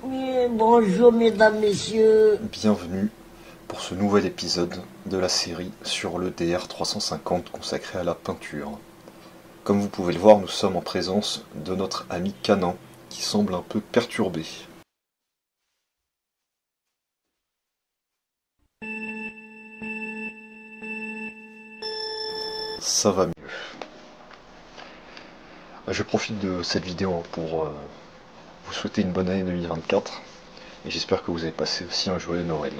Oui, bonjour mesdames, messieurs. Bienvenue pour ce nouvel épisode de la série sur le DR350 consacré à la peinture. Comme vous pouvez le voir, nous sommes en présence de notre ami Canin qui semble un peu perturbé. Ça va mieux. Je profite de cette vidéo pour vous souhaiter une bonne année 2024 et j'espère que vous avez passé aussi un joyeux Noël.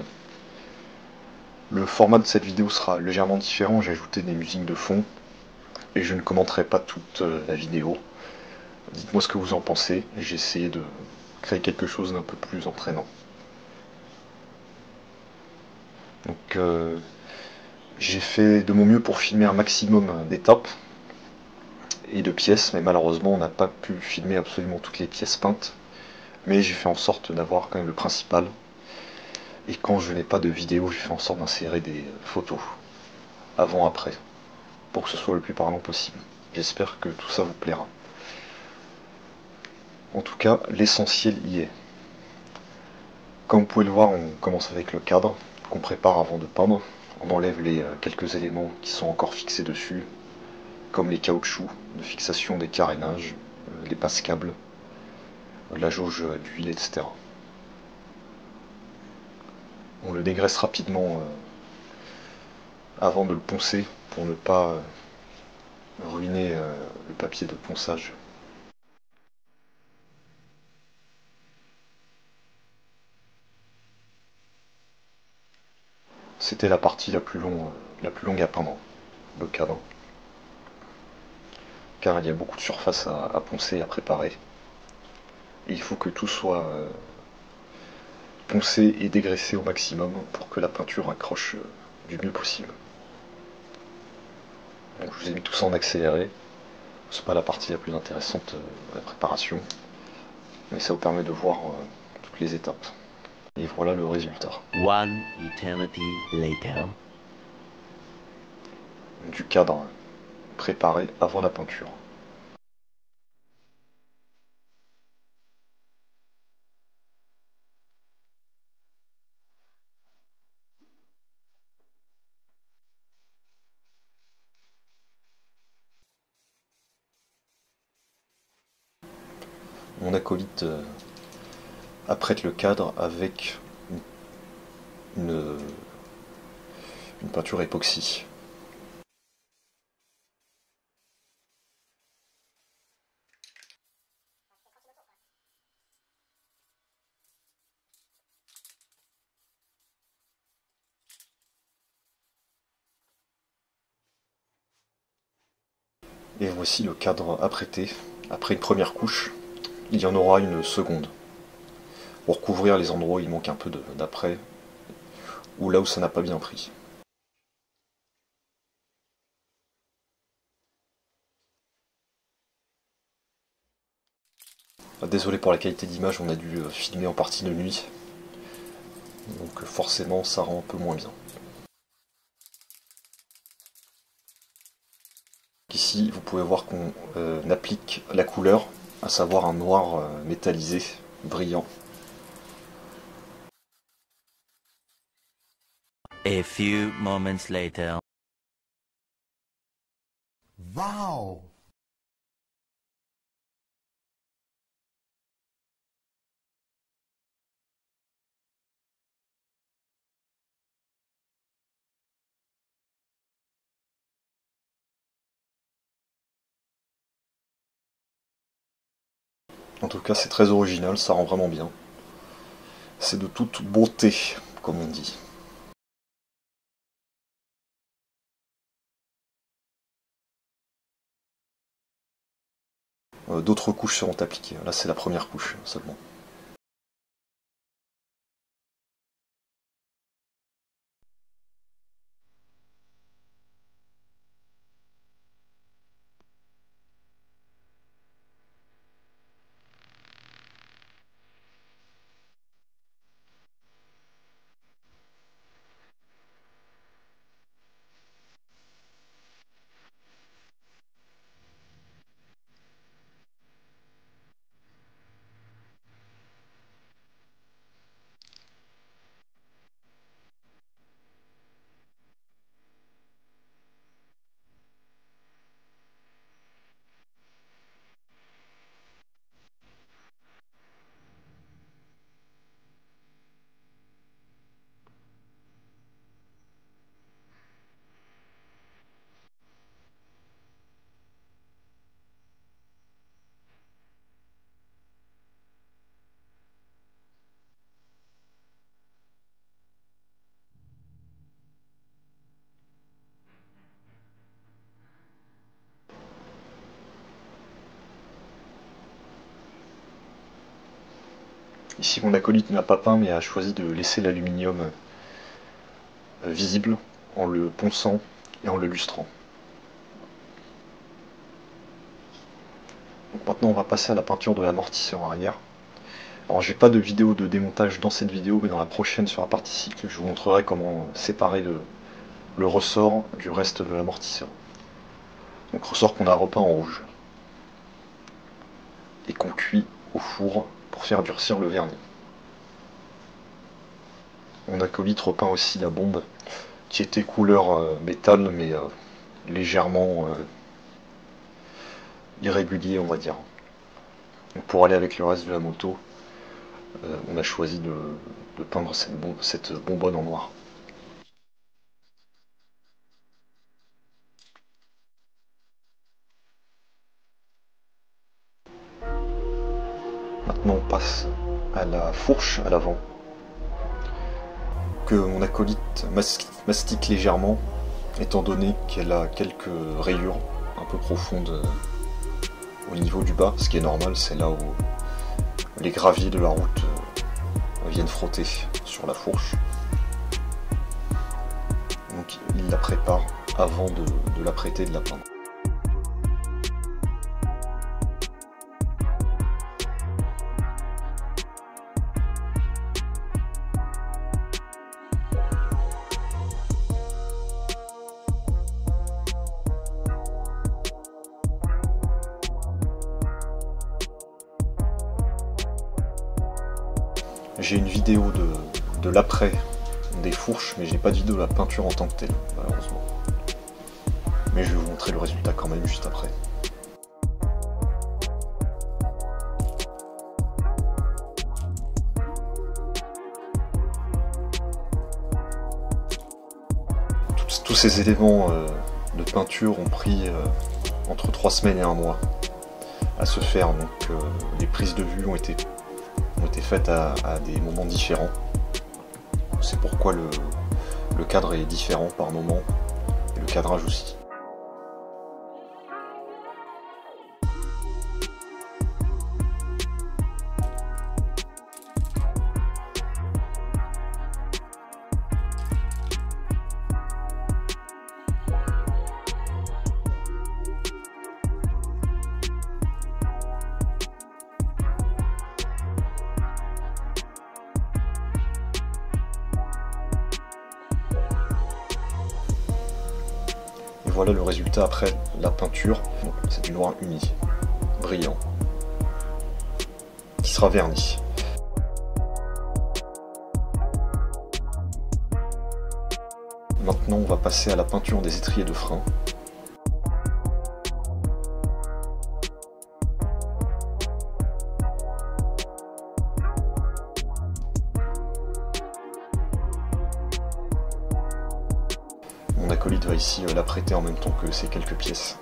Le format de cette vidéo sera légèrement différent, j'ai ajouté des musiques de fond et je ne commenterai pas toute la vidéo. Dites-moi ce que vous en pensez, j'ai essayé de créer quelque chose d'un peu plus entraînant. Donc j'ai fait de mon mieux pour filmer un maximum d'étapes et de pièces, mais malheureusement on n'a pas pu filmer absolument toutes les pièces peintes. Mais j'ai fait en sorte d'avoir quand même le principal. Et quand je n'ai pas de vidéo, j'ai fait en sorte d'insérer des photos, avant-après, pour que ce soit le plus parlant possible. J'espère que tout ça vous plaira. En tout cas, l'essentiel y est. Comme vous pouvez le voir, on commence avec le cadre qu'on prépare avant de peindre. On enlève les quelques éléments qui sont encore fixés dessus, comme les caoutchoucs de fixation des carénages, les passes-câbles, la jauge d'huile, etc. On le dégraisse rapidement avant de le poncer pour ne pas ruiner le papier de ponçage. C'était la partie la plus longue à peindre, le cadre, car il y a beaucoup de surface à poncer, à préparer. Et il faut que tout soit poncé et dégraissé au maximum pour que la peinture accroche du mieux possible. Donc je vous ai mis tout ça en accéléré. C'est pas la partie la plus intéressante de la préparation, mais ça vous permet de voir toutes les étapes. Et voilà le résultat. One eternity later. Du cadre préparé avant la peinture. Mon acolyte apprête le cadre avec une, une peinture époxy. Et voici le cadre apprêté. Après une première couche, il y en aura une seconde. Pour couvrir les endroits où il manque un peu d'après, ou là où ça n'a pas bien pris. Désolé pour la qualité d'image, on a dû filmer en partie de nuit. Donc forcément ça rend un peu moins bien. Ici vous pouvez voir qu'on applique la couleur, à savoir un noir métallisé, brillant. A few moments later. Wow! En tout cas c'est très original, ça rend vraiment bien. C'est de toute beauté, comme on dit. D'autres couches seront appliquées, là c'est la première couche seulement. Ici mon acolyte n'a pas peint mais a choisi de laisser l'aluminium visible en le ponçant et en le lustrant. Donc maintenant on va passer à la peinture de l'amortisseur arrière. Alors j'ai pas de vidéo de démontage dans cette vidéo, mais dans la prochaine sur la partie cycle, je vous montrerai comment séparer le ressort du reste de l'amortisseur. Donc ressort qu'on a repeint en rouge. Et qu'on cuit au four pour faire durcir le vernis. Mon acolyte repeint aussi la bombe qui était couleur métal mais légèrement irrégulier on va dire. Donc pour aller avec le reste de la moto, on a choisi de peindre cette bonbonne en noir. Maintenant on passe à la fourche à l'avant, que mon acolyte mastique légèrement, étant donné qu'elle a quelques rayures un peu profondes au niveau du bas, ce qui est normal, c'est là où les graviers de la route viennent frotter sur la fourche. Donc il la prépare avant de l'apprêter et de la peindre. J'ai une vidéo de l'après des fourches, mais j'ai pas de vidéo de la peinture en tant que telle, malheureusement. Mais je vais vous montrer le résultat quand même juste après. Tous ces éléments de peinture ont pris entre 3 semaines et 1 mois à se faire, donc les prises de vue ont été faites à des moments différents. C'est pourquoi le cadre est différent par moment, et le cadrage aussi. Et voilà le résultat après la peinture. C'est du noir uni, brillant, qui sera verni. Maintenant on va passer à la peinture des étriers de frein. Mon acolyte va ici l'apprêter en même temps que ces quelques pièces.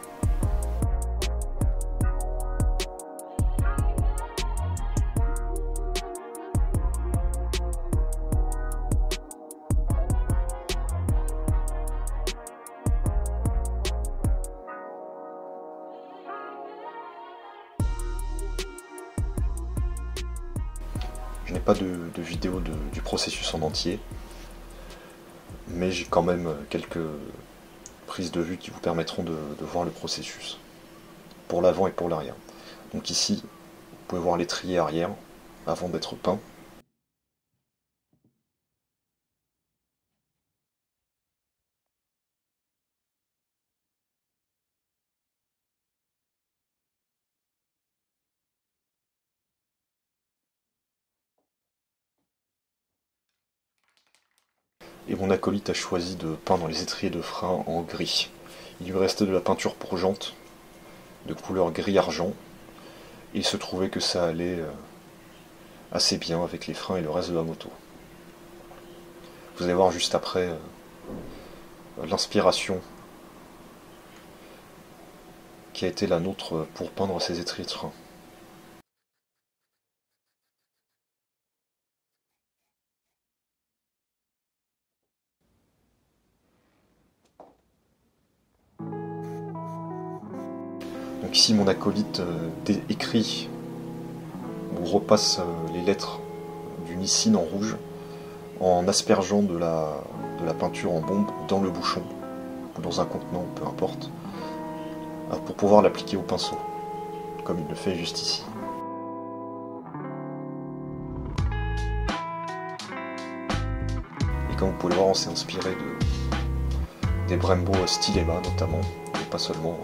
Je n'ai pas de vidéo du processus en entier, mais j'ai quand même quelques prises de vue qui vous permettront de voir le processus, pour l'avant et pour l'arrière. Donc ici, vous pouvez voir l'étrier arrière, avant d'être peint. Et mon acolyte a choisi de peindre les étriers de frein en gris. Il lui restait de la peinture pour jantes, de couleur gris-argent. Il se trouvait que ça allait assez bien avec les freins et le reste de la moto. Vous allez voir juste après l'inspiration qui a été la nôtre pour peindre ces étriers de frein. Donc ici mon acolyte écrit ou repasse les lettres du Nissin en rouge en aspergeant de la peinture en bombe dans le bouchon, ou dans un contenant, peu importe, pour pouvoir l'appliquer au pinceau, comme il le fait juste ici. Et comme vous pouvez le voir, on s'est inspiré des Brembo Stylema notamment, et pas seulement.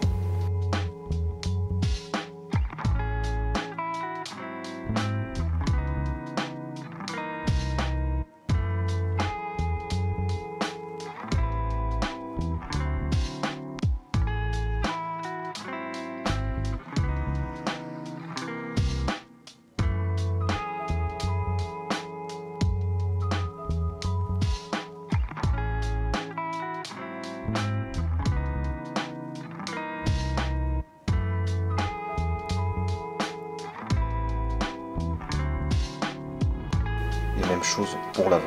Et même chose pour l'avant.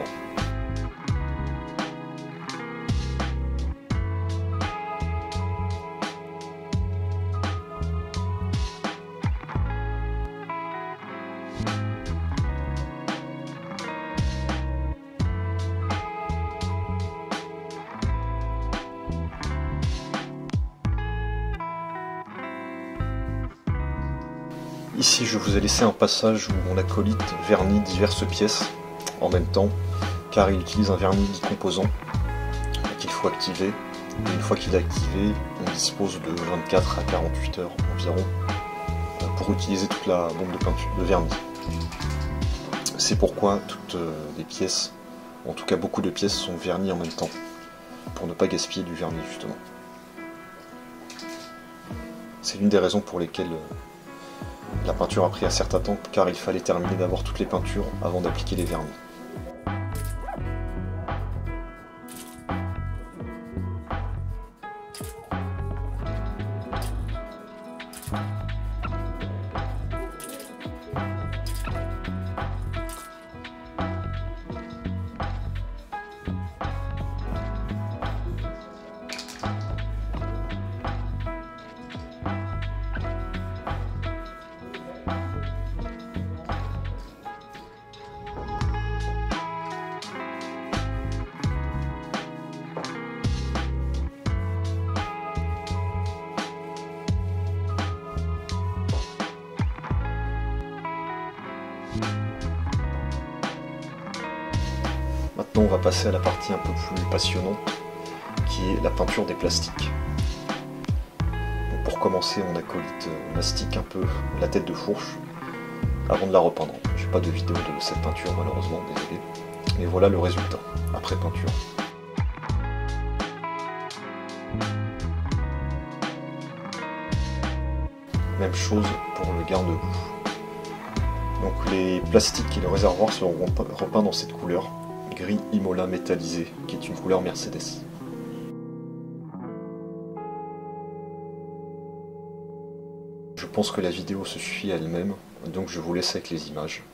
Ici, je vous ai laissé un passage où mon acolyte vernit diverses pièces en même temps, car il utilise un vernis bicomposant qu'il faut activer. Et une fois qu'il est activé, on dispose de 24 à 48 heures environ pour utiliser toute la bombe de peinture de vernis. C'est pourquoi toutes les pièces, en tout cas beaucoup de pièces, sont vernies en même temps, pour ne pas gaspiller du vernis justement. C'est l'une des raisons pour lesquelles la peinture a pris un certain temps, car il fallait terminer d'avoir toutes les peintures avant d'appliquer les vernis. Maintenant, on va passer à la partie un peu plus passionnante, qui est la peinture des plastiques. Donc pour commencer, mon acolyte mastique un peu la tête de fourche avant de la repeindre. J'ai pas de vidéo de cette peinture malheureusement, désolé. Mais voilà le résultat, après peinture. Même chose pour le garde-boue. Donc les plastiques et le réservoir seront repeints dans cette couleur, gris Imola métallisé, qui est une couleur Mercedes. Je pense que la vidéo se suffit à elle-même, donc je vous laisse avec les images.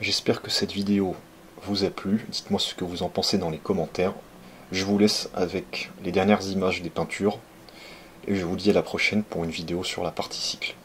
J'espère que cette vidéo vous a plu, dites-moi ce que vous en pensez dans les commentaires. Je vous laisse avec les dernières images des peintures, et je vous dis à la prochaine pour une vidéo sur la partie cycle.